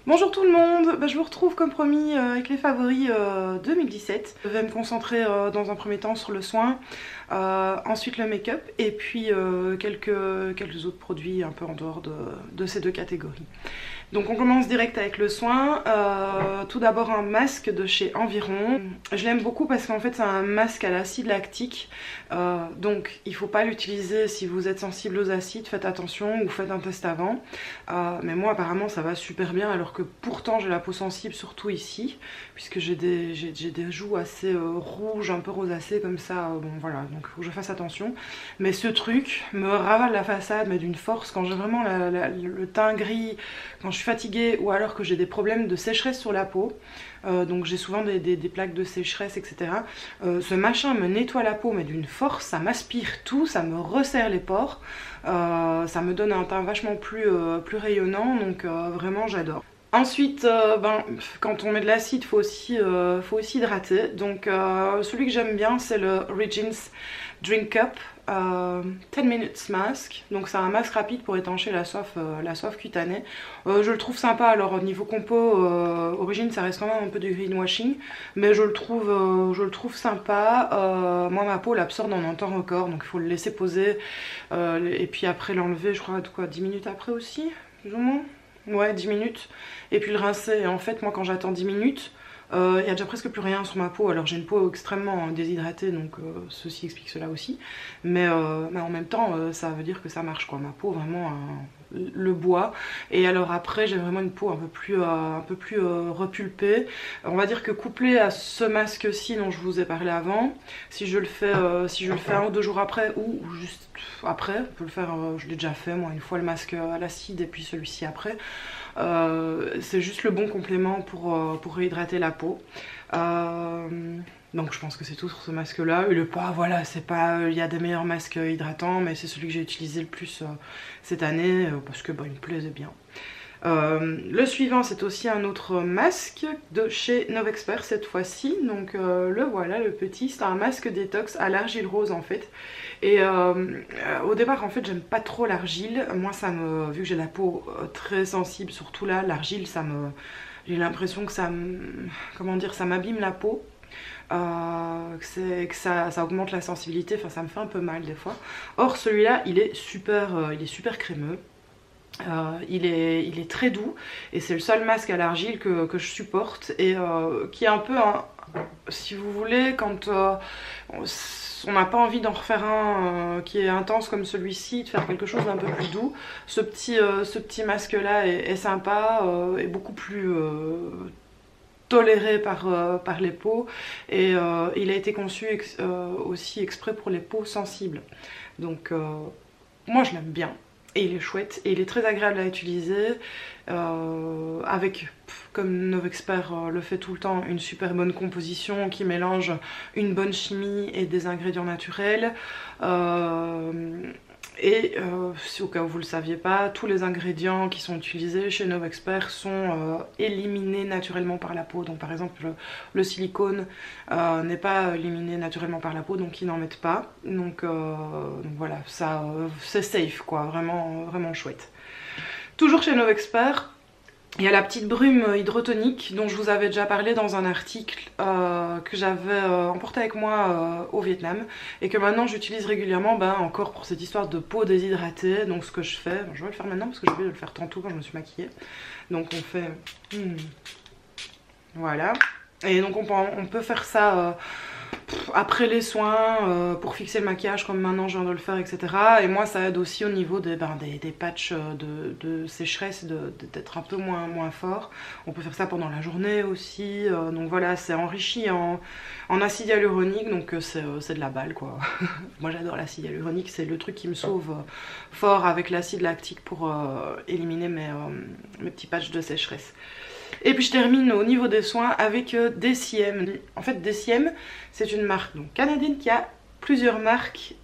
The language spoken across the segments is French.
Bonjour tout le monde, je vous retrouve comme promis avec les favoris 2017. Je vais me concentrer dans un premier temps sur le soin, ensuite le make-up et puis quelques autres produits un peu en dehors de ces deux catégories. Donc on commence direct avec le soin. Tout d'abord un masque de chez Environ. Je l'aime beaucoup parce qu'en fait c'est un masque à l'acide lactique. Donc il ne faut pas l'utiliser si vous êtes sensible aux acides, faites attention ou faites un test avant. Mais moi apparemment ça va super bien alors que pourtant j'ai la peau sensible surtout ici. Puisque j'ai des joues assez rouges, un peu rosacées comme ça. Bon voilà, donc il faut que je fasse attention. Mais ce truc me ravale la façade mais d'une force quand j'ai vraiment le teint gris, quand je suis fatiguée ou alors que j'ai des problèmes de sécheresse sur la peau, donc j'ai souvent des plaques de sécheresse, etc. Ce machin me nettoie la peau mais d'une force, ça m'aspire tout, ça me resserre les pores, ça me donne un teint vachement plus rayonnant, donc vraiment j'adore. Ensuite, quand on met de l'acide, faut aussi hydrater. Donc celui que j'aime bien, c'est le Regins Drink Cup 10 Minutes Mask. Donc c'est un masque rapide pour étancher la soif cutanée. Je le trouve sympa. Alors au niveau compo, origine, ça reste quand même un peu du greenwashing, mais je le trouve sympa. Moi, ma peau l'absorbe en un temps record, donc il faut le laisser poser et puis après l'enlever. Je crois 10 minutes après aussi, plus ou moins. Ouais, 10 minutes. Et puis le rincer. Et en fait, moi, quand j'attends 10 minutes, il y a déjà presque plus rien sur ma peau. Alors j'ai une peau extrêmement déshydratée, donc ceci explique cela aussi. Mais en même temps, ça veut dire que ça marche, quoi. Ma peau, vraiment, le bois. Et alors après, j'ai vraiment une peau un peu plus repulpée. On va dire que couplé à ce masque-ci dont je vous ai parlé avant, si je le fais 1 ou 2 jours après ou juste après, je peux le faire, je l'ai déjà fait moi une fois, le masque à l'acide et puis celui-ci après. C'est juste le bon complément pour réhydrater la peau. Donc je pense que c'est tout sur ce masque là. Il est pas, voilà, c'est pas, il y a des meilleurs masques hydratants, mais c'est celui que j'ai utilisé le plus cette année parce que il me plaisait bien. Le suivant, c'est aussi un autre masque de chez Novexpert cette fois-ci. Donc le voilà, le petit, c'est un masque détox à l'argile rose en fait. Et au départ en fait j'aime pas trop l'argile. Moi vu que j'ai la peau très sensible, surtout là, l'argile j'ai l'impression que comment dire, ça m'abîme la peau. Que ça augmente la sensibilité, enfin ça me fait un peu mal des fois. Or celui-là il est super crémeux. Il est très doux et c'est le seul masque à l'argile que je supporte et qui est un peu si vous voulez, quand on n'a pas envie d'en refaire un qui est intense comme celui-ci, de faire quelque chose d'un peu plus doux, ce petit masque là est sympa, est beaucoup plus toléré par les peaux et il a été conçu aussi exprès pour les peaux sensibles. Donc moi je l'aime bien. Et il est chouette et il est très agréable à utiliser avec, comme Novexpert le fait tout le temps, une super bonne composition qui mélange une bonne chimie et des ingrédients naturels. Si au cas où vous ne le saviez pas, tous les ingrédients qui sont utilisés chez Novexpert sont éliminés naturellement par la peau. Donc par exemple le silicone n'est pas éliminé naturellement par la peau, donc ils n'en mettent pas. Donc voilà, ça c'est safe quoi, vraiment chouette. Toujours chez Novexpert, il y a la petite brume hydrotonique dont je vous avais déjà parlé dans un article que j'avais emporté avec moi au Vietnam et que maintenant j'utilise régulièrement encore pour cette histoire de peau déshydratée. Donc ce que je fais, je vais le faire maintenant parce que j'ai oublié de le faire tantôt quand je me suis maquillée. Donc on fait... voilà. Et donc on peut faire ça... après les soins, pour fixer le maquillage comme maintenant je viens de le faire, etc. Et moi ça aide aussi au niveau des patchs de sécheresse d'être un peu moins fort. On peut faire ça pendant la journée aussi. Donc voilà, c'est enrichi en acide hyaluronique, donc c'est de la balle quoi. Moi j'adore l'acide hyaluronique, c'est le truc qui me sauve fort avec l'acide lactique pour éliminer mes petits patchs de sécheresse. Et puis je termine au niveau des soins avec DCM. En fait DCM c'est une marque donc canadienne qui a plusieurs marques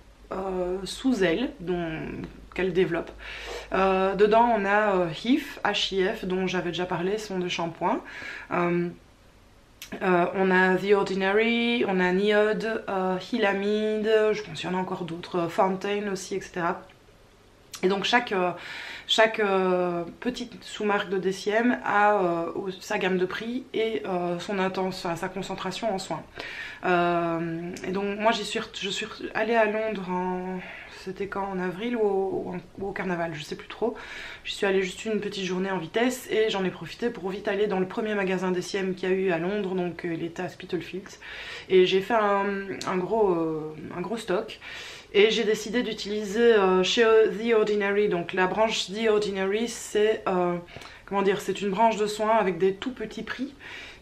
sous elle qu'elle développe. Dedans on a HIF dont j'avais déjà parlé, son de shampoing. On a The Ordinary, on a Niod, Hylamide, je pense qu'il y en a encore d'autres, Fountain aussi, etc. Et donc chaque petite sous-marque de DCM a sa gamme de prix et sa concentration en soins. Et donc moi je suis allée à Londres c'était quand, en avril ou au carnaval, je sais plus trop. J'y suis allée juste une petite journée en vitesse et j'en ai profité pour vite aller dans le premier magasin DCM qu'il y a eu à Londres, donc il était à Spitalfields. Et j'ai fait un gros stock. Et j'ai décidé d'utiliser chez The Ordinary, donc la branche The Ordinary, c'est c'est une branche de soins avec des tout petits prix.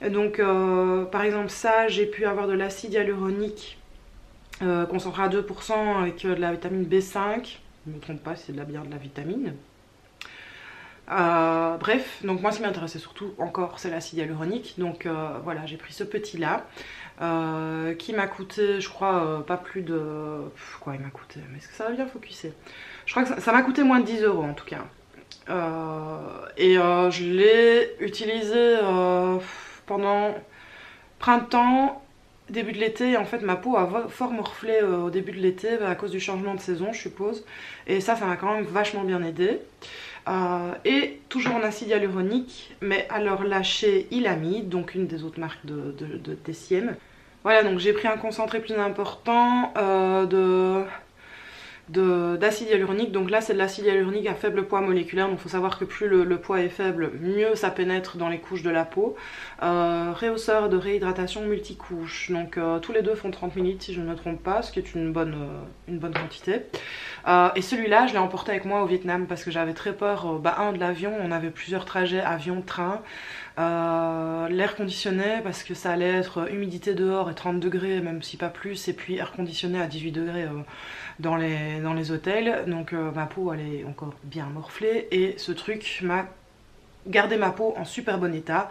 Et donc par exemple ça, j'ai pu avoir de l'acide hyaluronique concentré à 2% avec de la vitamine B5. Je ne me trompe pas, c'est bien de la vitamine. Bref, donc moi ce qui m'intéressait surtout encore c'est l'acide hyaluronique, donc voilà, j'ai pris ce petit là qui m'a coûté, je crois, pas plus de... Quoi il m'a coûté? Mais est-ce que ça va bien focuser? Je crois que ça m'a coûté moins de 10 € en tout cas. Je l'ai utilisé pendant printemps, début de l'été, et en fait ma peau a fort morflé au début de l'été à cause du changement de saison je suppose, et ça m'a quand même vachement bien aidé. Et toujours en acide hyaluronique, mais alors là chez Ilamide, donc une des autres marques de DCM. Voilà, donc j'ai pris un concentré plus important d'acide hyaluronique. Donc là c'est de l'acide hyaluronique à faible poids moléculaire, donc il faut savoir que plus le poids est faible, mieux ça pénètre dans les couches de la peau. Réhausseur de réhydratation multicouche, donc tous les deux font 30 ml si je ne me trompe pas, ce qui est une bonne quantité. Et celui-là je l'ai emporté avec moi au Vietnam parce que j'avais très peur de l'avion. On avait plusieurs trajets avion, train, l'air conditionné parce que ça allait être humidité dehors et 30 degrés même si pas plus, et puis air conditionné à 18 degrés dans les hôtels, donc ma peau elle est encore bien morflée et ce truc m'a gardé ma peau en super bon état.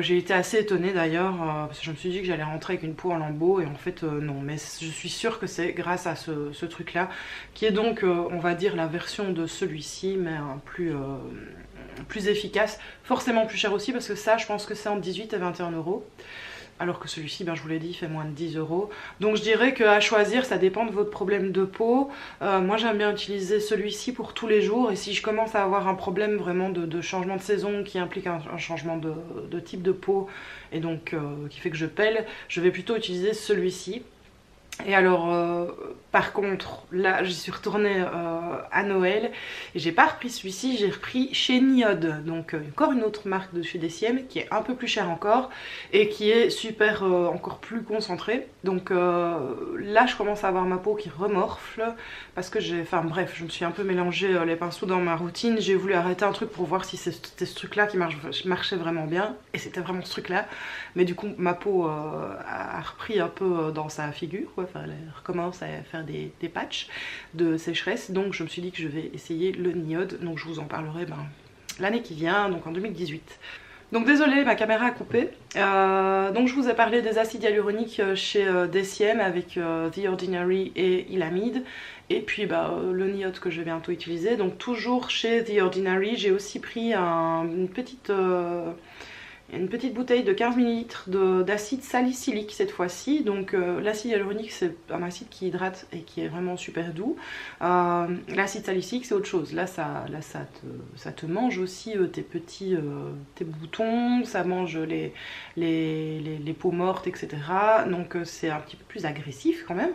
J'ai été assez étonnée d'ailleurs parce que je me suis dit que j'allais rentrer avec une peau en lambeaux et en fait non, mais je suis sûre que c'est grâce à ce truc là qui est donc on va dire la version de celui-ci mais plus efficace, forcément plus cher aussi parce que ça je pense que c'est entre 18 et 21 €. Alors que celui-ci, je vous l'ai dit, il fait moins de 10 €. Donc je dirais qu'à choisir, ça dépend de votre problème de peau. Moi j'aime bien utiliser celui-ci pour tous les jours. Et si je commence à avoir un problème vraiment de changement de saison qui implique un changement de type de peau, et donc qui fait que je pèle, je vais plutôt utiliser celui-ci. Et alors par contre là j'y suis retournée à Noël et j'ai pas repris celui-ci, j'ai repris chez Niod, donc encore une autre marque de chez DCM qui est un peu plus chère encore et qui est super encore plus concentrée. Donc là je commence à avoir ma peau qui remorfle parce que bref, je me suis un peu mélangé les pinceaux dans ma routine. J'ai voulu arrêter un truc pour voir si c'était ce truc là qui marchait vraiment bien, et c'était vraiment ce truc là. Mais du coup ma peau a repris un peu dans sa figure, quoi. Enfin, elle recommence à faire des patchs de sécheresse, donc je me suis dit que je vais essayer le Niod, donc je vous en parlerai l'année qui vient, donc en 2018. Donc désolée, ma caméra a coupé. Donc je vous ai parlé des acides hyaluroniques chez DCM avec The Ordinary et Ilamide. Et puis le Niod que je vais bientôt utiliser. Donc toujours chez The Ordinary, j'ai aussi pris une petite bouteille de 15 ml d'acide salicylique cette fois-ci. Donc l'acide hyaluronique c'est un acide qui hydrate et qui est vraiment super doux. L'acide salicylique c'est autre chose. Là ça te mange aussi tes boutons, ça mange les peaux mortes, etc. Donc c'est un petit peu plus agressif quand même.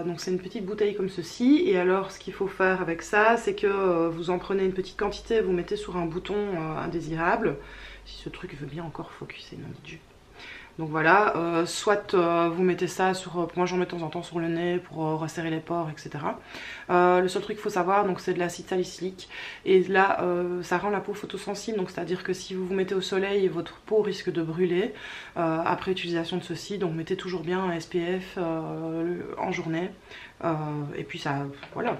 Donc c'est une petite bouteille comme ceci. Et alors ce qu'il faut faire avec ça, c'est que vous en prenez une petite quantité, vous mettez sur un bouton indésirable. Si ce truc veut bien encore focuser, nom de Dieu. Donc voilà, soit vous mettez ça sur, moi j'en mets de temps en temps sur le nez pour resserrer les pores, etc. Le seul truc qu'il faut savoir, donc c'est de l'acide salicylique, et là ça rend la peau photosensible, donc c'est à dire que si vous vous mettez au soleil, votre peau risque de brûler après utilisation de ceci. Donc mettez toujours bien un SPF en journée, et puis ça, voilà,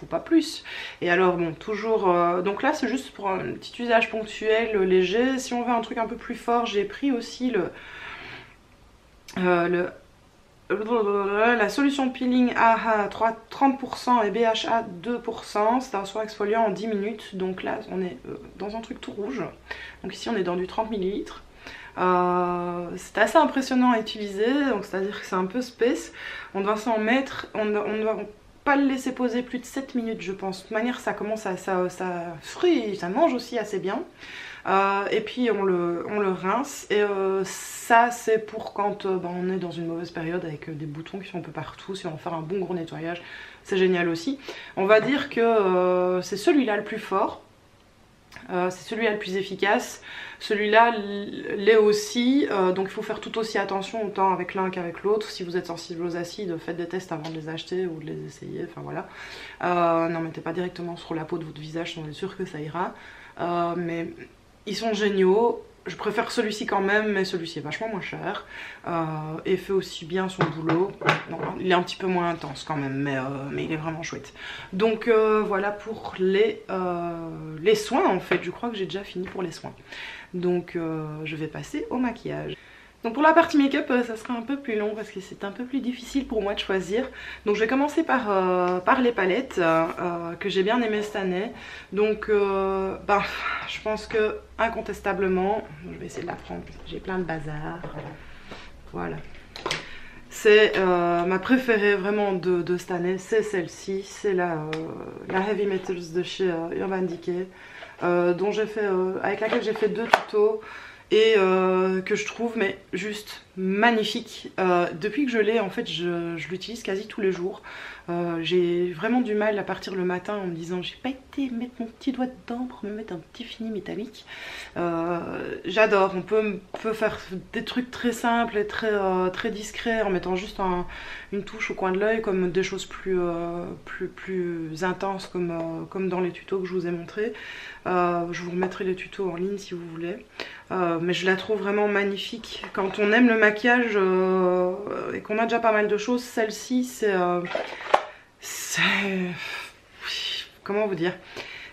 pas plus. Et alors bon, toujours donc là c'est juste pour un petit usage ponctuel léger. Si on veut un truc un peu plus fort, j'ai pris aussi la solution peeling AHA 30% et BHA 2%. C'est un soin exfoliant en 10 minutes. Donc là on est dans un truc tout rouge, donc ici on est dans du 30 ml. C'est assez impressionnant à utiliser, donc c'est à dire que c'est un peu space. On doit s'en mettre, on doit pas le laisser poser plus de 7 minutes je pense. De toute manière ça commence à ça frit, ça mange aussi assez bien. Et puis on le rince et ça c'est pour quand on est dans une mauvaise période avec des boutons qui sont un peu partout, si on veut faire un bon gros nettoyage, c'est génial aussi. On va dire que c'est celui-là le plus fort. C'est celui-là le plus efficace, celui-là l'est aussi, donc il faut faire tout aussi attention autant avec l'un qu'avec l'autre. Si vous êtes sensible aux acides, faites des tests avant de les acheter ou de les essayer, enfin voilà. N'en mettez pas directement sur la peau de votre visage, on est sûr que ça ira. Mais ils sont géniaux. Je préfère celui-ci quand même, mais celui-ci est vachement moins cher et fait aussi bien son boulot. Non, il est un petit peu moins intense quand même, mais il est vraiment chouette. Donc voilà pour les soins en fait. Je crois que j'ai déjà fini pour les soins. Donc je vais passer au maquillage. Donc pour la partie make-up, ça sera un peu plus long parce que c'est un peu plus difficile pour moi de choisir. Donc je vais commencer par les palettes que j'ai bien aimées cette année. Donc je pense que incontestablement, je vais essayer de la prendre parce que j'ai plein de bazar. Voilà. C'est ma préférée vraiment de cette année, c'est celle-ci. C'est la Heavy Metals de chez Urban Decay, dont j'ai fait, avec laquelle j'ai fait 2 tutos. Et que je trouve mais juste magnifique. Depuis que je l'ai en fait je l'utilise quasi tous les jours. J'ai vraiment du mal à partir le matin en me disant j'ai pas été mettre mon petit doigt dedans pour me mettre un petit fini métallique. J'adore, on peut faire des trucs très simples et très discrets en mettant juste une touche au coin de l'œil, comme des choses plus intenses comme dans les tutos que je vous ai montré. Je vous remettrai les tutos en ligne si vous voulez. Mais je la trouve vraiment magnifique. Quand on aime le maquillage et qu'on a déjà pas mal de choses, celle-ci c'est comment vous dire,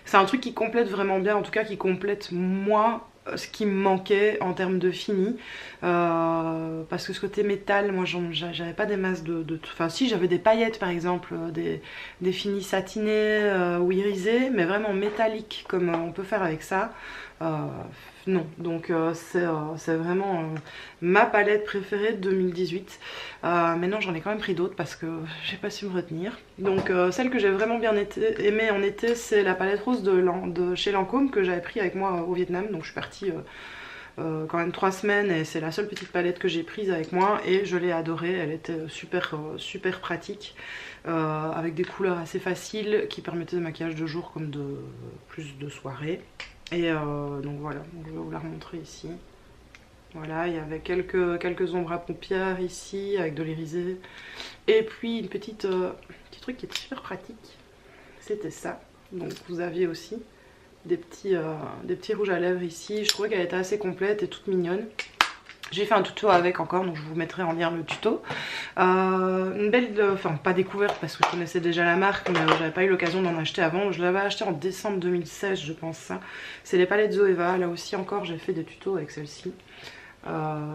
c'est un truc qui complète vraiment bien, en tout cas qui complète moi ce qui me manquait en termes de fini, parce que ce côté métal, moi j'avais pas des masses enfin si, j'avais des paillettes par exemple, des finis satinés ou irisés, mais vraiment métalliques comme on peut faire avec ça, non. Donc c'est vraiment ma palette préférée de 2018. Maintenant j'en ai quand même pris d'autres parce que j'ai pas su me retenir. Donc celle que j'ai vraiment bien aimée en été, c'est la palette rose de chez Lancôme que j'avais pris avec moi au Vietnam. Donc je suis partie quand même 3 semaines et c'est la seule petite palette que j'ai prise avec moi et je l'ai adorée. Elle était super pratique, avec des couleurs assez faciles qui permettaient de maquillage de jour comme plus de soirée. Et donc voilà, donc je vais vous la remontrer ici. Voilà, il y avait quelques ombres à paupières ici avec de l'irisé. Et puis une petit truc qui était super pratique, c'était ça. Donc vous aviez aussi des petits rouges à lèvres ici. Je trouvais qu'elle était assez complète et toute mignonne. J'ai fait un tuto avec encore, donc je vous mettrai en lien le tuto. Une belle, enfin pas découverte parce que je connaissais déjà la marque, mais j'avais pas eu l'occasion d'en acheter avant. Je l'avais acheté en décembre 2016 je pense ça. C'est les palettes Zoeva, là aussi encore j'ai fait des tutos avec celle-ci.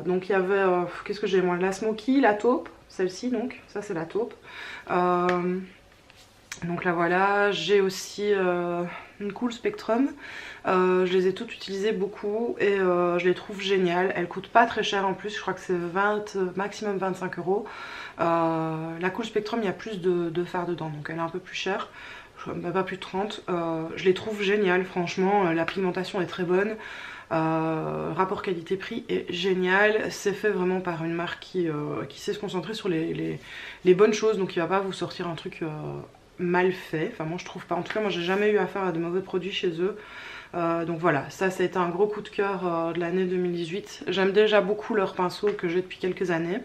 Donc il y avait, qu'est-ce que j'ai moi, la Smoky, la taupe, celle-ci donc, ça c'est la taupe. Donc là voilà, j'ai aussi une Cool Spectrum. Je les ai toutes utilisées beaucoup et je les trouve géniales. Elles coûtent pas très cher en plus, je crois que c'est maximum 25 €. La Cool Spectrum, il y a plus de fard dedans, donc elle est un peu plus chère. Pas plus de 30. Je les trouve géniales, franchement. La pigmentation est très bonne. Rapport qualité-prix est génial. C'est fait vraiment par une marque qui sait se concentrer sur les bonnes choses, donc il va pas vous sortir un truc mal fait. Enfin moi je trouve pas, en tout cas moi j'ai jamais eu affaire à de mauvais produits chez eux. Donc voilà, ça a été un gros coup de cœur de l'année 2018. J'aime déjà beaucoup leur pinceau que j'ai depuis quelques années.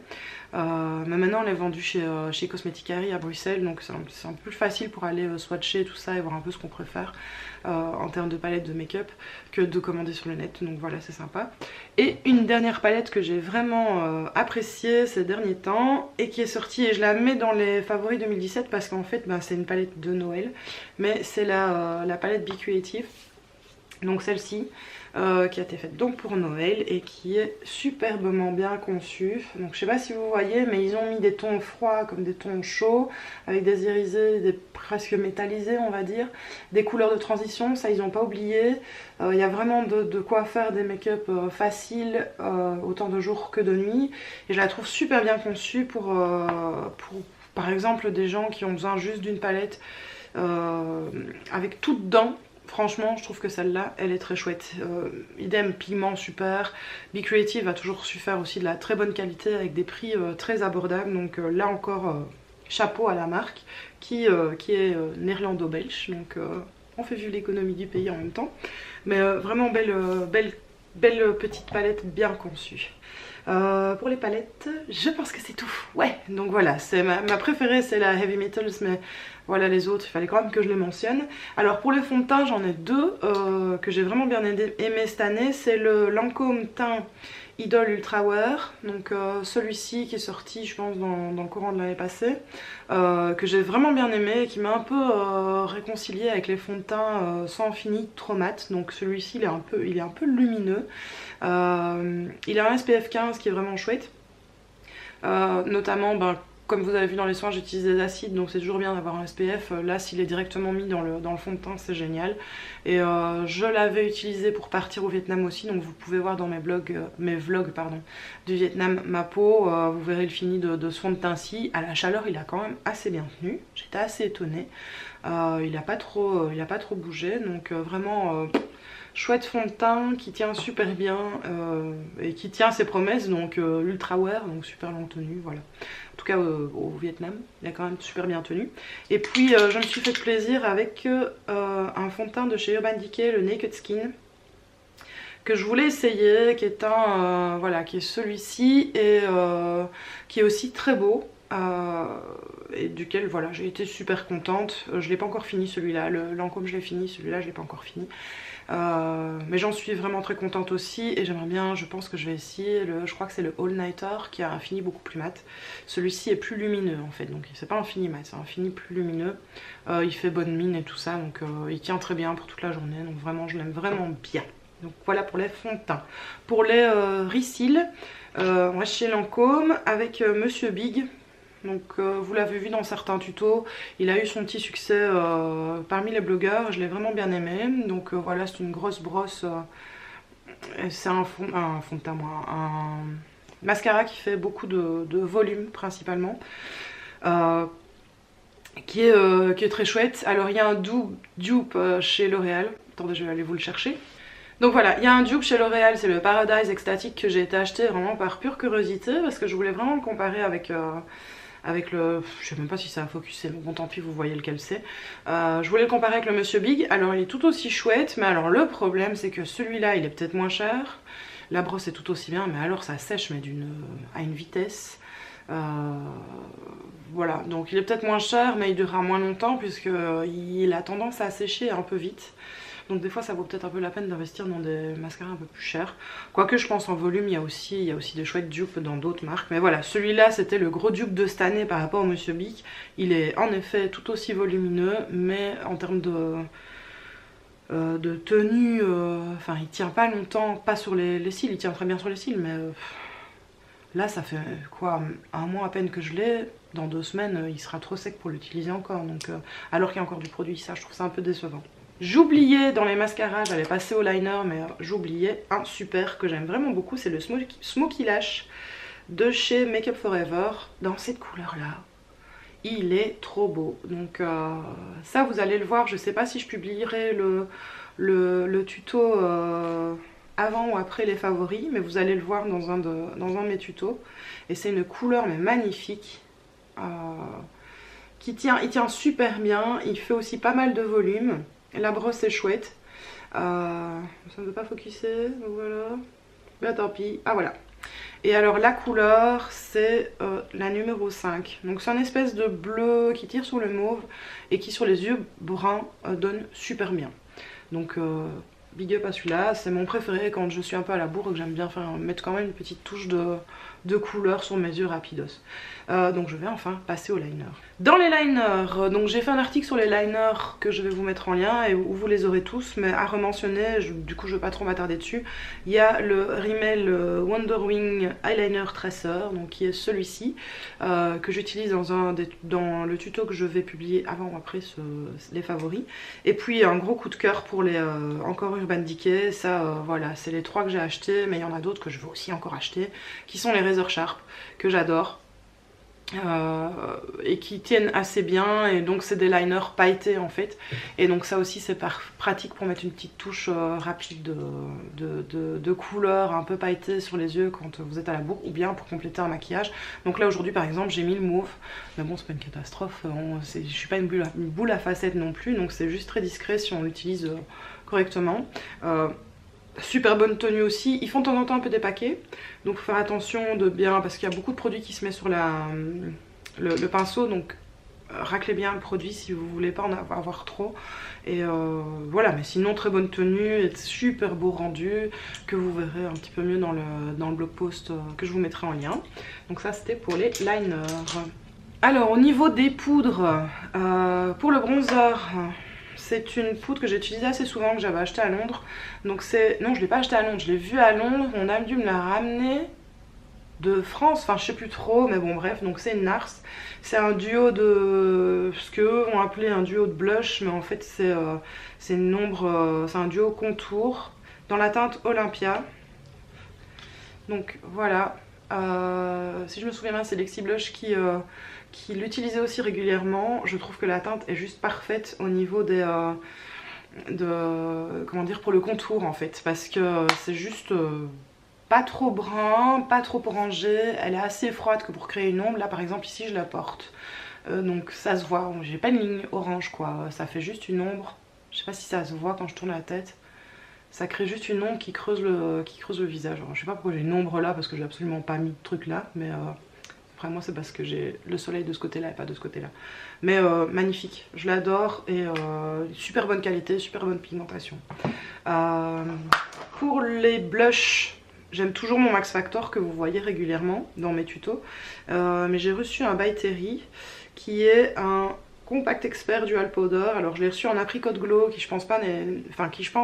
Mais maintenant on est vendu chez Cosmeticary à Bruxelles, donc c'est un peu plus facile pour aller swatcher tout ça et voir un peu ce qu'on préfère en termes de palette de make-up que de commander sur le net, donc voilà, c'est sympa. Et une dernière palette que j'ai vraiment appréciée ces derniers temps et qui est sortie, et je la mets dans les favoris 2017 parce qu'en fait c'est une palette de Noël, mais c'est la palette Be Creative. Donc celle-ci qui a été faite donc pour Noël et qui est superbement bien conçue. Donc je sais pas si vous voyez, mais ils ont mis des tons froids comme des tons chauds avec des irisés, presque métallisés on va dire, des couleurs de transition, ça ils n'ont pas oublié. Il y a vraiment de quoi faire des make-up faciles autant de jour que de nuit et je la trouve super bien conçue pour par exemple des gens qui ont besoin juste d'une palette avec tout dedans. Franchement, je trouve que celle-là, elle est très chouette. Idem, pigment super. Be Creative a toujours su faire aussi de la très bonne qualité avec des prix très abordables. Donc là encore, chapeau à la marque qui est néerlando-belge. Donc on fait vivre l'économie du pays en même temps. Mais vraiment belle petite palette bien conçue. Pour les palettes, je pense que c'est tout. Ouais, donc voilà, c'est ma préférée, c'est la Heavy Metals, mais voilà les autres, il fallait quand même que je les mentionne. Alors pour les fonds de teint, j'en ai deux que j'ai vraiment bien aimé cette année. C'est le Lancôme Teint Idol Ultra Wear, donc celui-ci qui est sorti je pense dans le courant de l'année passée, que j'ai vraiment bien aimé et qui m'a un peu réconcilié avec les fonds de teint sans fini trop mat. Donc celui-ci il est un peu lumineux, il a un SPF 15 qui est vraiment chouette, notamment comme vous avez vu dans les soins, j'utilise des acides, donc c'est toujours bien d'avoir un SPF. Là, s'il est directement mis dans le fond de teint, c'est génial. Et je l'avais utilisé pour partir au Vietnam aussi, donc vous pouvez voir dans mes vlogs du Vietnam ma peau. Vous verrez le fini de ce fond de teint-ci. À la chaleur, il a quand même assez bien tenu. J'étais assez étonnée. Il n'a pas trop bougé, donc vraiment... chouette fond de teint qui tient super bien et qui tient ses promesses, donc l'Ultra Wear, donc super longue tenue, voilà. En tout cas au Vietnam, il a quand même super bien tenu. Et puis je me suis fait plaisir avec un fond de teint de chez Urban Decay, le Naked Skin, que je voulais essayer, qui est qui est celui-ci et qui est aussi très beau. Et duquel voilà j'ai été super contente. Je l'ai pas encore fini celui-là, le Lancôme je l'ai fini, celui-là je l'ai pas encore fini. Mais j'en suis vraiment très contente aussi et j'aimerais bien, je pense que je vais essayer, je crois que c'est le All Nighter qui a un fini beaucoup plus mat. Celui-ci est plus lumineux en fait, donc c'est pas un fini mat, c'est un fini plus lumineux. Il fait bonne mine et tout ça, donc il tient très bien pour toute la journée, donc vraiment je l'aime vraiment bien. Donc voilà pour les fonds de teint. Pour les Reseal, on va chez Lancôme avec Monsieur Big. Donc vous l'avez vu dans certains tutos, il a eu son petit succès parmi les blogueurs, je l'ai vraiment bien aimé. Donc voilà, c'est une grosse brosse, c'est un fond de teint, un mascara qui fait beaucoup de volume principalement, qui est très chouette. Alors il y a un dupe chez L'Oréal, attendez je vais aller vous le chercher. Donc voilà, il y a un dupe chez L'Oréal, c'est le Paradise Ecstatic que j'ai été acheté vraiment par pure curiosité, parce que je voulais vraiment le comparer avec le... je sais même pas si ça a focusé, mais bon tant pis, vous voyez lequel c'est. Je voulais le comparer avec le Monsieur Big, alors il est tout aussi chouette, mais alors le problème c'est que celui-là il est peut-être moins cher, la brosse est tout aussi bien, mais alors ça sèche mais à une vitesse. Voilà, donc il est peut-être moins cher, mais il durera moins longtemps puisque il a tendance à sécher un peu vite. Donc des fois ça vaut peut-être un peu la peine d'investir dans des mascaras un peu plus chers. Quoique je pense en volume il y a aussi des chouettes dupes dans d'autres marques. Mais voilà, celui-là c'était le gros dupe de cette année par rapport au Monsieur Bic. Il est en effet tout aussi volumineux, mais en termes de tenue, enfin il tient pas longtemps, pas sur les cils, il tient très bien sur les cils, mais là ça fait quoi, un mois à peine que je l'ai. Dans 2 semaines il sera trop sec pour l'utiliser encore, donc alors qu'il y a encore du produit, ça je trouve ça un peu décevant. J'oubliais dans les mascaras, j'allais passer au liner, mais j'oubliais un super que j'aime vraiment beaucoup, c'est le Smoky Lash de chez Make Up For Ever, dans cette couleur là. Il est trop beau, donc ça vous allez le voir, je sais pas si je publierai le tuto avant ou après les favoris, mais vous allez le voir dans un de mes tutos, et c'est une couleur mais magnifique, il tient super bien, il fait aussi pas mal de volume. La brosse est chouette, ça ne veut pas focuser, donc voilà, mais tant pis, ah voilà. Et alors la couleur c'est la numéro 5, donc c'est une espèce de bleu qui tire sur le mauve et qui sur les yeux bruns donne super bien. Donc big up à celui-là, c'est mon préféré quand je suis un peu à la bourre et que j'aime bien mettre quand même une petite touche de couleur sur mes yeux rapidos. Donc je vais enfin passer au liner. Dans les liners, donc j'ai fait un article sur les liners que je vais vous mettre en lien et où vous les aurez tous, mais à rementionner, du coup je ne vais pas trop m'attarder dessus. Il y a le Rimmel Wonderwing Eyeliner Tracer, donc qui est celui-ci, que j'utilise dans le tuto que je vais publier avant ou après les favoris. Et puis un gros coup de cœur pour les encore Urban Decay, ça voilà, c'est les 3 que j'ai achetés, mais il y en a d'autres que je veux aussi encore acheter, qui sont les Razor Sharp, que j'adore. et qui tiennent assez bien, et donc c'est des liners pailletés en fait, et donc ça aussi c'est pratique pour mettre une petite touche rapide de couleur un peu pailletée sur les yeux quand vous êtes à la bourre, ou bien pour compléter un maquillage. Donc là aujourd'hui par exemple j'ai mis le mauve, mais bon c'est pas une catastrophe, je suis pas une boule à facettes non plus, donc c'est juste très discret si on l'utilise correctement. Super bonne tenue aussi, ils font de temps en temps un peu des paquets, donc faut faire attention de bien, parce qu'il y a beaucoup de produits qui se met sur le pinceau, donc raclez bien le produit si vous voulez pas en avoir trop. Et voilà, mais sinon très bonne tenue, et super beau rendu, que vous verrez un petit peu mieux dans le blog post que je vous mettrai en lien. Donc ça c'était pour les liners. Alors au niveau des poudres, pour le bronzer, c'est une poudre que j'ai utilisée assez souvent, que j'avais acheté à Londres. Donc c'est... Non, je ne l'ai pas acheté à Londres, je l'ai vue à Londres. On a dû me la ramener de France, enfin je sais plus trop, mais bon bref. Donc c'est une NARS. C'est un duo de... ce qu'eux ont appelé un duo de blush, mais en fait c'est une ombre... c'est un duo contour dans la teinte Olympia. Donc voilà. Si je me souviens bien, c'est Lexi Blush qui l'utilisait aussi régulièrement. Je trouve que la teinte est juste parfaite au niveau des comment dire, pour le contour en fait, parce que c'est juste pas trop brun, pas trop orangé. Elle est assez froide que pour créer une ombre. Là par exemple ici je la porte, donc ça se voit, j'ai pas une ligne orange quoi, ça fait juste une ombre. Je sais pas si ça se voit quand je tourne la tête. Ça crée juste une ombre qui creuse le visage. Alors, je sais pas pourquoi j'ai une ombre là, parce que j'ai absolument pas mis de truc là, mais après moi c'est parce que j'ai le soleil de ce côté là et pas de ce côté là. Mais magnifique, je l'adore, et super bonne qualité, super bonne pigmentation. Pour les blushs, j'aime toujours mon Max Factor que vous voyez régulièrement dans mes tutos, mais j'ai reçu un By Terry qui est un Compact Expert Dual Powder. Alors je l'ai reçu en Apricot Glow, qui je pense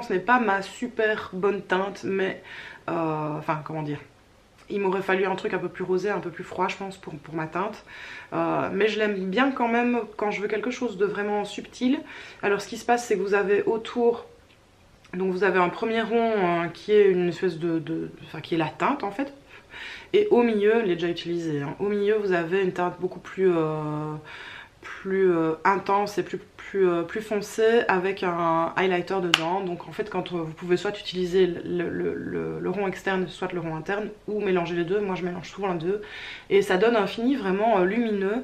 n'est pas ma super bonne teinte, mais enfin comment dire, il m'aurait fallu un truc un peu plus rosé, un peu plus froid je pense pour ma teinte, mais je l'aime bien quand même quand je veux quelque chose de vraiment subtil. Alors ce qui se passe c'est que vous avez autour, donc vous avez un premier rond qui est une espèce enfin qui est la teinte en fait, et au milieu, je l'ai déjà utilisé, hein, au milieu vous avez une teinte beaucoup plus intense et plus foncé, avec un highlighter dedans. Donc en fait quand vous pouvez soit utiliser le rond externe, soit le rond interne, ou mélanger les deux. Moi je mélange souvent les deux, et ça donne un fini vraiment lumineux.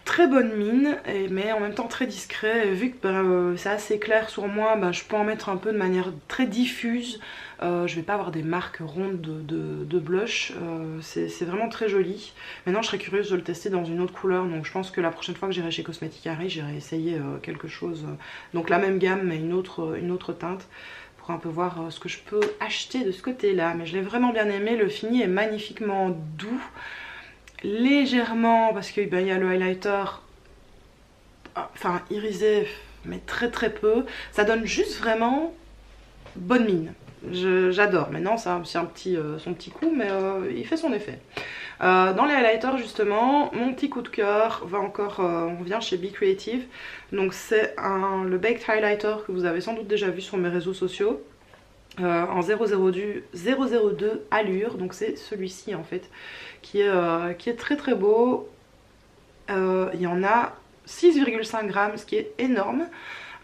Très bonne mine, mais en même temps très discret. Et vu que c'est assez clair sur moi, je peux en mettre un peu de manière très diffuse. Je vais pas avoir des marques rondes de blush. C'est vraiment très joli. Maintenant je serais curieuse de le tester dans une autre couleur, donc je pense que la prochaine fois que j'irai chez Cosmetic Harry, j'irai essayer quelque chose, donc la même gamme mais une autre teinte, pour un peu voir ce que je peux acheter de ce côté là. Mais je l'ai vraiment bien aimé, le fini est magnifiquement doux, légèrement, parce qu'il y a le highlighter, enfin irisé, mais très très peu. Ça donne juste vraiment bonne mine. J'adore. Maintenant c'est son petit coup, mais il fait son effet. Dans les highlighters justement, mon petit coup de cœur va encore, on vient chez Be Creative. Donc c'est le Baked Highlighter que vous avez sans doute déjà vu sur mes réseaux sociaux, en 002 allure. Donc c'est celui-ci en fait qui est très très beau. Il y en a 6,5 grammes, ce qui est énorme.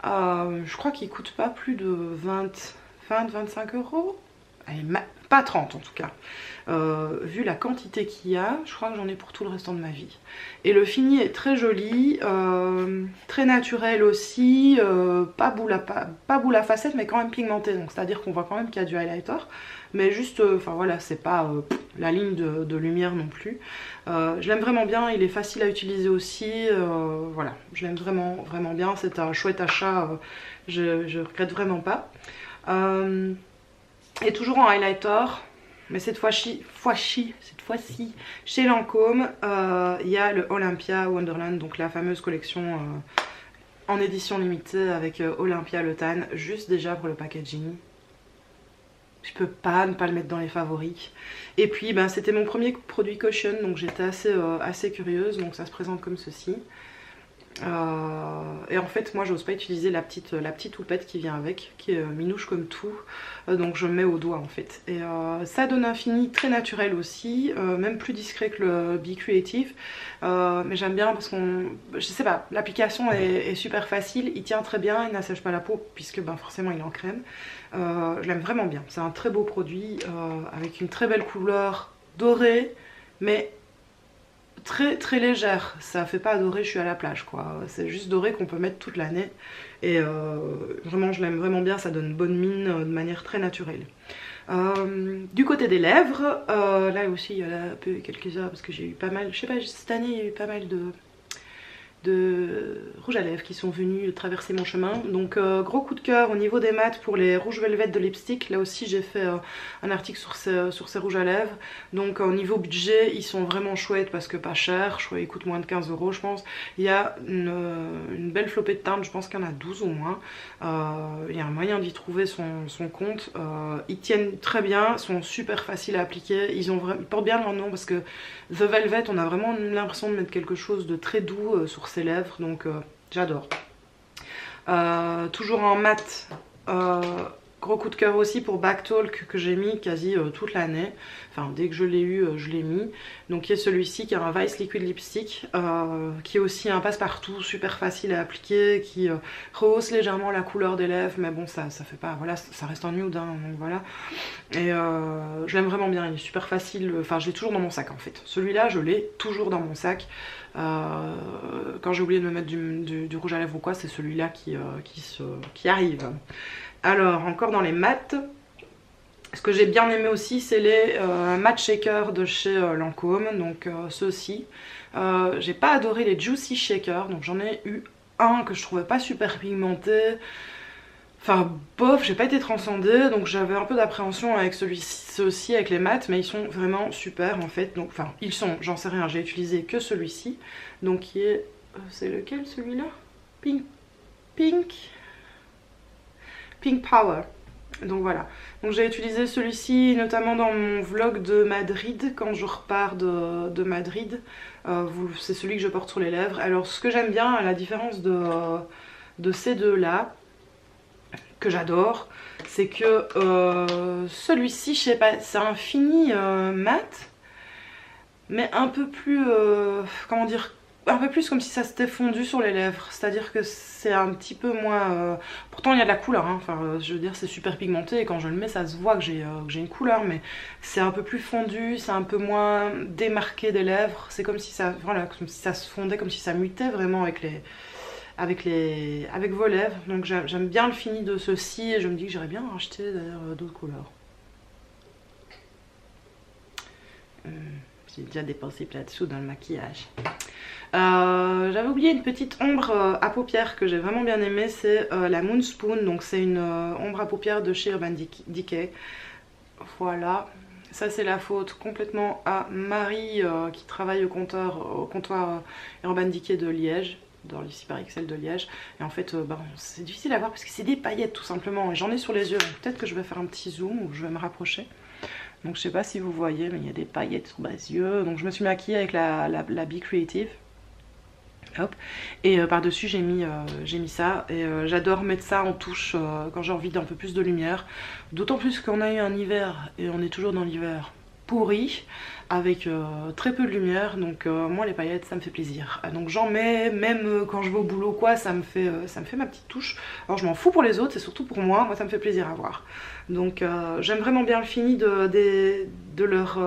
Je crois qu'il coûte pas plus de 20-25 euros. Allez, pas 30 en tout cas. Vu la quantité qu'il y a, je crois que j'en ai pour tout le restant de ma vie. Et le fini est très joli, très naturel aussi, pas boule à facettes, mais quand même pigmenté. Donc c'est à dire qu'on voit quand même qu'il y a du highlighter, mais juste, enfin voilà, c'est pas la ligne de lumière non plus. Je l'aime vraiment bien, il est facile à utiliser aussi, voilà, je l'aime vraiment vraiment bien. C'est un chouette achat, je regrette vraiment pas. Et toujours en highlighter, mais cette fois-ci chez Lancôme, il y a le Olympia Wonderland, donc la fameuse collection en édition limitée avec Olympia le tan, juste déjà pour le packaging. Je peux pas ne pas le mettre dans les favoris. Et puis c'était mon premier produit Caution, donc j'étais assez curieuse. Donc ça se présente comme ceci. Et en fait moi j'ose pas utiliser la petite houppette qui vient avec, qui est minouche comme tout, donc je le mets au doigt en fait. Et ça donne un fini très naturel aussi, même plus discret que le Be Creative, mais j'aime bien parce qu'on, je sais pas, l'application est super facile, il tient très bien, il n'assèche pas la peau puisque ben, forcément il est en crème. Je l'aime vraiment bien, c'est un très beau produit avec une très belle couleur dorée, mais très légère, ça fait pas doré je suis à la plage quoi, c'est juste doré qu'on peut mettre toute l'année et vraiment je l'aime vraiment bien, ça donne bonne mine de manière très naturelle. Du côté des lèvres, là aussi il y en a un peu quelques heures parce que j'ai eu pas mal, je sais pas, cette année il y a eu pas mal de rouges à lèvres qui sont venus traverser mon chemin. Donc gros coup de cœur au niveau des mats pour les rouges velvet de lipstick. Là aussi j'ai fait un article sur ces rouges à lèvres. Donc au niveau budget ils sont vraiment chouettes parce que pas cher, je crois qu'ils coûtent moins de 15 € je pense. Il y a une belle flopée de teintes, je pense qu'il y en a 12 au moins. Il y a un moyen d'y trouver son compte. Ils tiennent très bien, sont super faciles à appliquer, ils portent bien leur nom parce que The Velvet on a vraiment l'impression de mettre quelque chose de très doux sur ses lèvres, donc j'adore. Toujours en mat, gros coup de cœur aussi pour Backtalk que j'ai mis quasi toute l'année, enfin dès que je l'ai eu je l'ai mis, donc qui est celui-ci qui est un Vice Liquid Lipstick, qui est aussi un passe-partout super facile à appliquer, qui rehausse légèrement la couleur des lèvres, mais bon ça fait pas, voilà, ça reste en nude hein, donc voilà. Et je l'aime vraiment bien, il est super facile, enfin je l'ai toujours dans mon sac en fait, celui-là je l'ai toujours dans mon sac. Quand j'ai oublié de me mettre du rouge à lèvres ou quoi, c'est celui-là qui arrive. Alors encore dans les mats, ce que j'ai bien aimé aussi c'est les matte shakers de chez Lancôme, donc ceux-ci. J'ai pas adoré les Juicy Shakers, donc j'en ai eu un que je trouvais pas super pigmenté. Enfin bof, j'ai pas été transcendée, donc j'avais un peu d'appréhension avec ceux-ci, avec les mats, mais ils sont vraiment super en fait. Donc enfin ils sont, j'en sais rien, j'ai utilisé que celui-ci, donc qui est, c'est lequel celui-là? Pink Power. Donc voilà, donc j'ai utilisé celui-ci notamment dans mon vlog de Madrid, quand je repars de Madrid. C'est celui que je porte sur les lèvres. Alors ce que j'aime bien, à la différence de ces deux là, que j'adore, c'est que celui-ci, je sais pas, c'est un fini mat, mais un peu plus, comment dire, un peu plus comme si ça s'était fondu sur les lèvres, c'est-à-dire que c'est un petit peu moins, pourtant il y a de la couleur, hein. Enfin je veux dire c'est super pigmenté et quand je le mets ça se voit que j'ai une couleur, mais c'est un peu plus fondu, c'est un peu moins démarqué des lèvres, c'est comme si ça, voilà, comme si ça se fondait, comme si ça mutait vraiment avec vos lèvres. Donc j'aime bien le fini de ceci et je me dis que j'irais bien acheter d'ailleurs d'autres couleurs. J'ai déjà dépensé plein de sous dans le maquillage. J'avais oublié une petite ombre à paupières que j'ai vraiment bien aimée, c'est la Moonspoon. Donc c'est une ombre à paupières de chez Urban Decay. Voilà. Ça c'est la faute complètement à Marie qui travaille au comptoir Urban Decay de Liège, dans le Super XL de Liège. Et en fait c'est difficile à voir parce que c'est des paillettes tout simplement et j'en ai sur les yeux, peut-être que je vais faire un petit zoom ou je vais me rapprocher. Donc je sais pas si vous voyez mais il y a des paillettes sur mes yeux, donc je me suis maquillée avec la Be Creative. Hop. Et par dessus j'ai mis ça et j'adore mettre ça en touche quand j'ai envie d'un peu plus de lumière, d'autant plus qu'on a eu un hiver et on est toujours dans l'hiver pourri avec très peu de lumière, donc moi les paillettes ça me fait plaisir, donc j'en mets même quand je vais au boulot quoi, ça me fait ma petite touche. Alors je m'en fous pour les autres, c'est surtout pour moi ça me fait plaisir à voir. Donc j'aime vraiment bien le fini de leur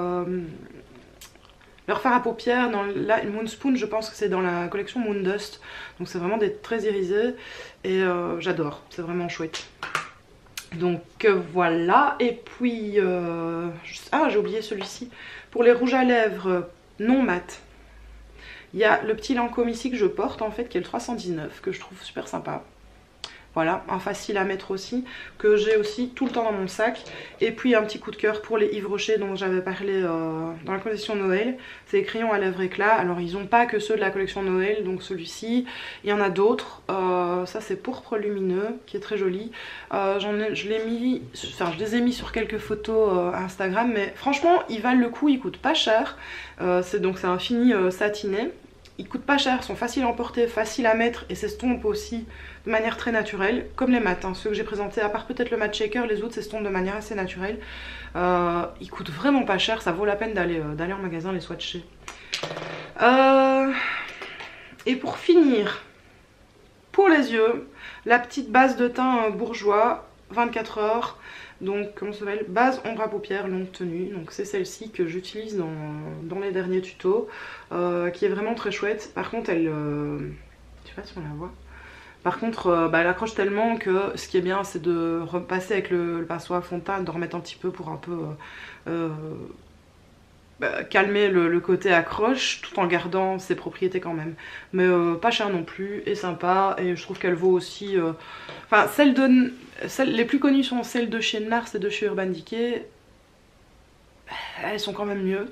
fard à paupières. Là, Moonspoon, je pense que c'est dans la collection Moondust, donc c'est vraiment des très irisés et j'adore, c'est vraiment chouette. Donc voilà, et puis ah j'ai oublié celui-ci pour les rouges à lèvres non mat. Il y a le petit Lancôme ici que je porte en fait, qui est le 319, que je trouve super sympa. Voilà, un facile à mettre aussi, que j'ai aussi tout le temps dans mon sac. Et puis un petit coup de cœur pour les Yves Rocher dont j'avais parlé dans la collection Noël. C'est les crayons à lèvres éclat. Alors ils n'ont pas que ceux de la collection Noël, donc celui-ci. Il y en a d'autres. Ça c'est pourpre lumineux, qui est très joli. Je les ai mis sur quelques photos Instagram, mais franchement ils valent le coup, ils coûtent pas cher. Donc c'est un fini satiné. Ils coûtent pas cher, sont faciles à emporter, faciles à mettre et s'estompent aussi de manière très naturelle, comme les mats, hein. Ceux que j'ai présentés, à part peut-être le mat shaker, les autres s'estompent de manière assez naturelle. Ils coûtent vraiment pas cher, ça vaut la peine d'aller en magasin les swatcher. Et pour finir, pour les yeux, la petite base de teint bourgeois, 24 heures. Donc, comment ça s'appelle? Base ombre à paupières longue tenue. Donc, c'est celle-ci que j'utilise dans les derniers tutos, qui est vraiment très chouette. Par contre, elle. Je sais pas si on la voit. Par contre, elle accroche tellement que ce qui est bien, c'est de repasser avec le pinceau à fond de teint, de remettre un petit peu pour un peu calmer le côté accroche tout en gardant ses propriétés quand même. Mais pas cher non plus et sympa, et je trouve qu'elle vaut aussi... Enfin, les plus connues sont celles de chez Nars et de chez Urban Decay. Elles sont quand même mieux,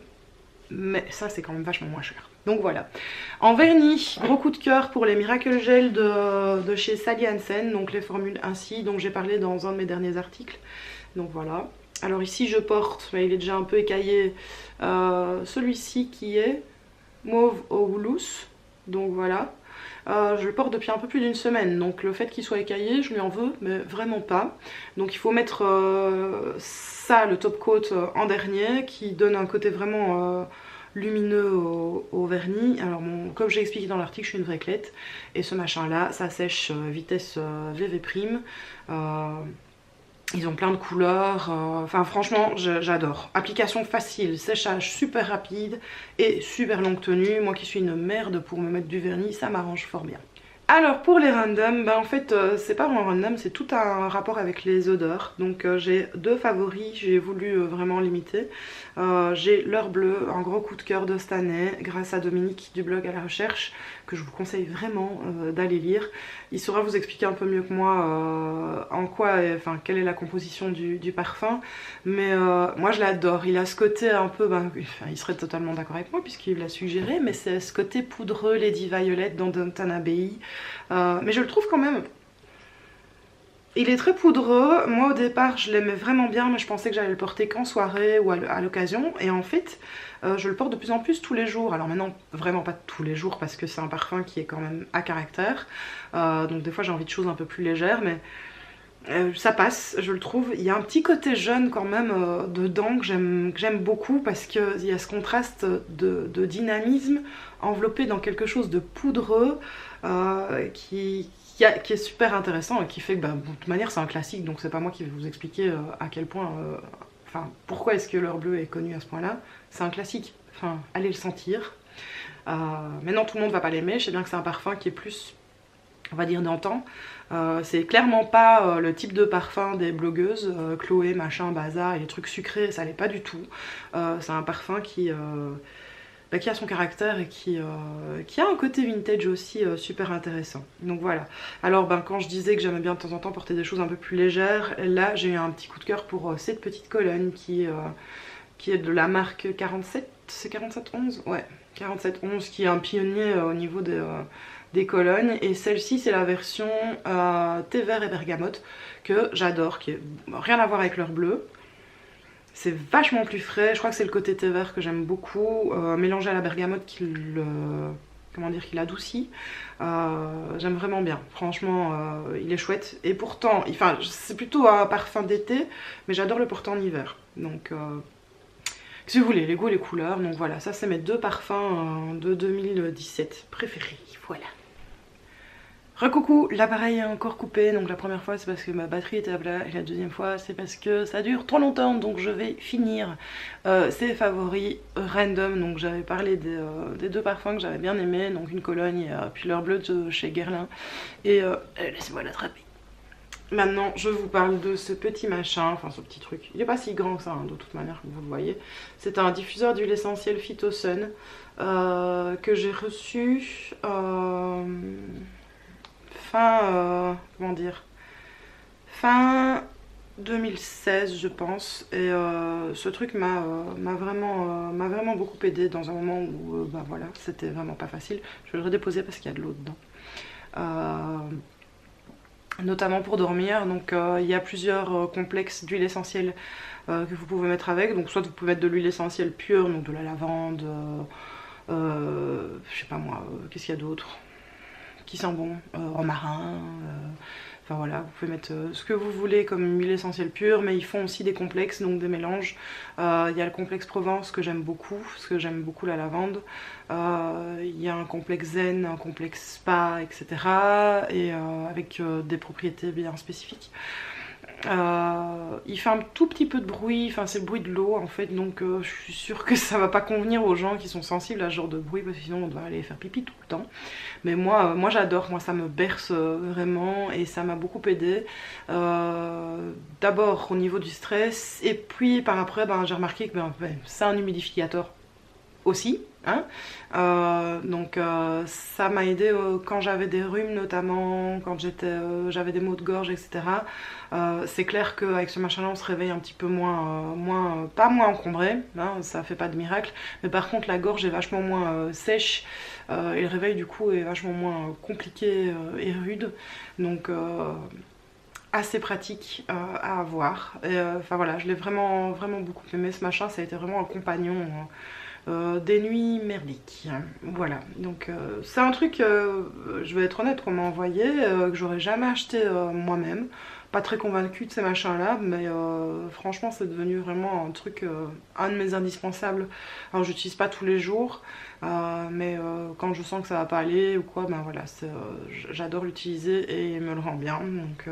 mais ça c'est quand même vachement moins cher. Donc voilà. En vernis, gros coup de cœur pour les Miracle Gel de chez Sally Hansen, donc les formules ainsi, dont j'ai parlé dans un de mes derniers articles. Donc voilà. Alors ici je porte, mais il est déjà un peu écaillé, celui-ci qui est mauve au houlousse, donc voilà. Je le porte depuis un peu plus d'une semaine, donc le fait qu'il soit écaillé, je lui en veux, mais vraiment pas. Donc il faut mettre ça, le top coat, en dernier, qui donne un côté vraiment lumineux au vernis. Alors bon, comme j'ai expliqué dans l'article, je suis une vraie clette, et ce machin là, ça sèche vitesse VV'. Ils ont plein de couleurs, enfin franchement j'adore. Application facile, séchage super rapide et super longue tenue. Moi qui suis une merde pour me mettre du vernis, ça m'arrange fort bien. Alors pour les randoms, en fait c'est pas vraiment random, c'est tout un rapport avec les odeurs. Donc j'ai deux favoris, j'ai voulu vraiment limiter. J'ai L'Heure Bleue, un gros coup de cœur de cette année, grâce à Dominique du blog à la recherche, que je vous conseille vraiment d'aller lire. Il saura vous expliquer un peu mieux que moi en quoi, enfin quelle est la composition du parfum. Mais moi je l'adore, il a ce côté un peu, il serait totalement d'accord avec moi puisqu'il l'a suggéré, mais c'est ce côté poudreux Lady Violet dans Downton Abbey. Mais je le trouve quand même... Il est très poudreux. Moi au départ je l'aimais vraiment bien, mais je pensais que j'allais le porter qu'en soirée ou à l'occasion. Et en fait je le porte de plus en plus tous les jours. Alors maintenant vraiment pas tous les jours parce que c'est un parfum qui est quand même à caractère. Donc des fois j'ai envie de choses un peu plus légères, mais ça passe, je le trouve. Il y a un petit côté jeune quand même dedans que j'aime beaucoup, parce qu'il y a ce contraste de dynamisme enveloppé dans quelque chose de poudreux qui est super intéressant et qui fait que de toute manière c'est un classique, donc c'est pas moi qui vais vous expliquer à quel point, enfin pourquoi est-ce que L'Heure Bleue est connu à ce point là. C'est un classique, enfin allez le sentir. Maintenant tout le monde va pas l'aimer, je sais bien que c'est un parfum qui est plus, on va dire, d'antan. C'est clairement pas le type de parfum des blogueuses, Chloé, machin, bazar et les trucs sucrés, ça l'est pas du tout. C'est un parfum qui a son caractère et qui a un côté vintage aussi super intéressant. Donc voilà. Alors quand je disais que j'aimais bien de temps en temps porter des choses un peu plus légères, là j'ai eu un petit coup de cœur pour cette petite Cologne qui est de la marque 47, c'est 4711 ? Ouais, 4711, qui est un pionnier au niveau des colognes, et celle-ci c'est la version thé vert et bergamote que j'adore, qui est rien à voir avec L'Heure Bleue. C'est vachement plus frais, je crois que c'est le côté thé vert que j'aime beaucoup, mélangé à la bergamote qui l'adoucit. J'aime vraiment bien, franchement il est chouette, et pourtant, enfin c'est plutôt un parfum d'été, mais j'adore le porter en hiver, donc si vous voulez, les goûts et les couleurs. Donc voilà, ça c'est mes deux parfums de 2017 préférés, voilà. Recoucou, l'appareil est encore coupé, donc la première fois c'est parce que ma batterie était à plat, et la deuxième fois c'est parce que ça dure trop longtemps, donc je vais finir ces favoris random. Donc j'avais parlé des deux parfums que j'avais bien aimés, donc une Cologne et puis L'Heure Bleue de chez Guerlain, et laissez-moi l'attraper. Maintenant je vous parle de ce petit machin, enfin ce petit truc, il est pas si grand que ça de toute manière comme vous le voyez. C'est un diffuseur d'huile essentielle Phytosun que j'ai reçu fin 2016 je pense, et ce truc m'a vraiment beaucoup aidé dans un moment où voilà, c'était vraiment pas facile. Je vais le redéposer parce qu'il y a de l'eau dedans, notamment pour dormir. Donc il y a plusieurs complexes d'huile essentielle que vous pouvez mettre avec. Donc soit vous pouvez mettre de l'huile essentielle pure, donc de la lavande, Je sais pas moi, qu'est-ce qu'il y a d'autre qui sent bon, romarin, enfin voilà, vous pouvez mettre ce que vous voulez comme huile essentielle pure, mais ils font aussi des complexes, donc des mélanges. Il y a le complexe Provence que j'aime beaucoup, parce que j'aime beaucoup la lavande. Il y a un complexe zen, un complexe spa, etc. Et avec des propriétés bien spécifiques. Il fait un tout petit peu de bruit, enfin c'est le bruit de l'eau en fait, donc je suis sûre que ça va pas convenir aux gens qui sont sensibles à ce genre de bruit, parce que sinon on doit aller faire pipi tout le temps. Mais moi j'adore, moi ça me berce vraiment, et ça m'a beaucoup aidé. D'abord au niveau du stress, et puis par après j'ai remarqué que c'est un humidificateur aussi, hein. Donc ça m'a aidé quand j'avais des rhumes, notamment quand j'avais des maux de gorge, etc. C'est clair qu'avec ce machin là on se réveille un petit peu pas moins encombré, hein, ça fait pas de miracle, mais par contre la gorge est vachement moins sèche, et le réveil du coup est vachement moins compliqué et rude, donc assez pratique à avoir. Enfin voilà, je l'ai vraiment beaucoup aimé ce machin, ça a été vraiment un compagnon des nuits merdiques. Voilà, donc c'est un truc, je vais être honnête, qu'on m'a envoyé, que j'aurais jamais acheté moi-même. Pas très convaincue de ces machins là, mais franchement c'est devenu vraiment un truc, un de mes indispensables. Alors j'utilise pas tous les jours, mais quand je sens que ça va pas aller ou quoi, ben voilà, j'adore l'utiliser et il me le rend bien, donc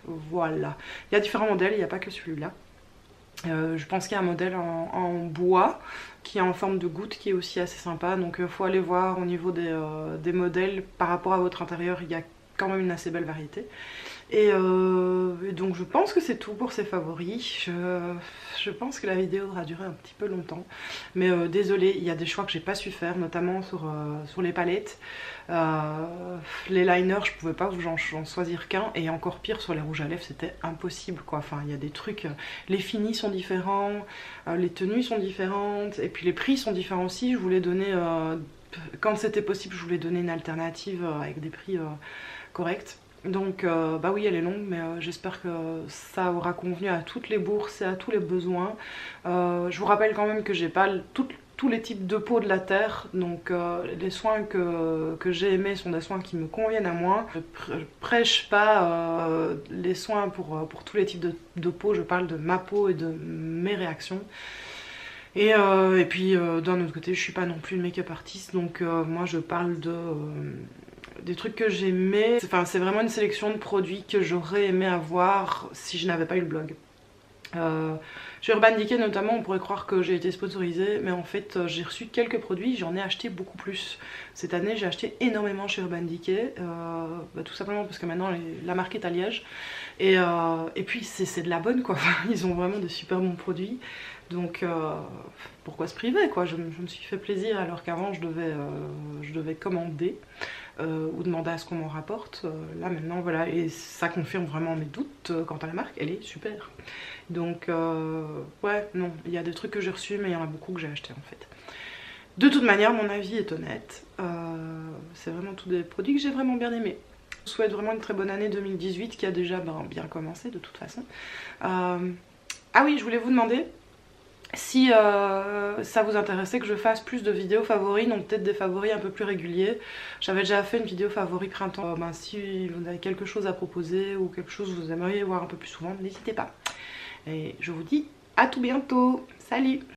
voilà. Il y a différents modèles, il n'y a pas que celui-là. Je pense qu'il y a un modèle en bois qui est en forme de goutte qui est aussi assez sympa, donc faut aller voir au niveau des modèles par rapport à votre intérieur, il y a quand même une assez belle variété. Et donc je pense que c'est tout pour ces favoris. Je pense que la vidéo aura duré un petit peu longtemps, mais désolée, il y a des choix que j'ai pas su faire, notamment sur les palettes. Les liners, je pouvais pas j'en choisir qu'un, et encore pire sur les rouges à lèvres, c'était impossible quoi. Enfin il y a des trucs, les finis sont différents, les tenues sont différentes, et puis les prix sont différents aussi. Je voulais donner, quand c'était possible, je voulais donner une alternative avec des prix corrects. Donc bah oui, elle est longue, mais j'espère que ça aura convenu à toutes les bourses et à tous les besoins. Je vous rappelle quand même que j'ai pas tous les types de peau de la terre, donc les soins que j'ai aimés sont des soins qui me conviennent à moi. Je prêche pas les soins pour tous les types de peau, je parle de ma peau et de mes réactions. Et puis d'un autre côté, je suis pas non plus une make-up artiste, donc moi je parle des trucs que j'aimais. Enfin, c'est vraiment une sélection de produits que j'aurais aimé avoir si je n'avais pas eu le blog. Chez Urban Decay notamment, on pourrait croire que j'ai été sponsorisée, mais en fait j'ai reçu quelques produits, j'en ai acheté beaucoup plus. Cette année j'ai acheté énormément chez Urban Decay, tout simplement parce que maintenant la marque est à Liège, et puis c'est de la bonne quoi. Ils ont vraiment des super bons produits, donc pourquoi se priver quoi. Je me suis fait plaisir alors qu'avant je devais commander ou demander à ce qu'on m'en rapporte. Là maintenant voilà, et ça confirme vraiment mes doutes quant à la marque, elle est super. Donc ouais, non, il y a des trucs que j'ai reçus, mais il y en a beaucoup que j'ai acheté en fait. De toute manière, mon avis est honnête, c'est vraiment tous des produits que j'ai vraiment bien aimés. Je souhaite vraiment une très bonne année 2018 qui a déjà bien commencé de toute façon. Ah oui, je voulais vous demander si ça vous intéressait que je fasse plus de vidéos favoris, donc peut-être des favoris un peu plus réguliers. J'avais déjà fait une vidéo favori printemps, si vous avez quelque chose à proposer ou quelque chose que vous aimeriez voir un peu plus souvent, n'hésitez pas. Et je vous dis à tout bientôt, salut!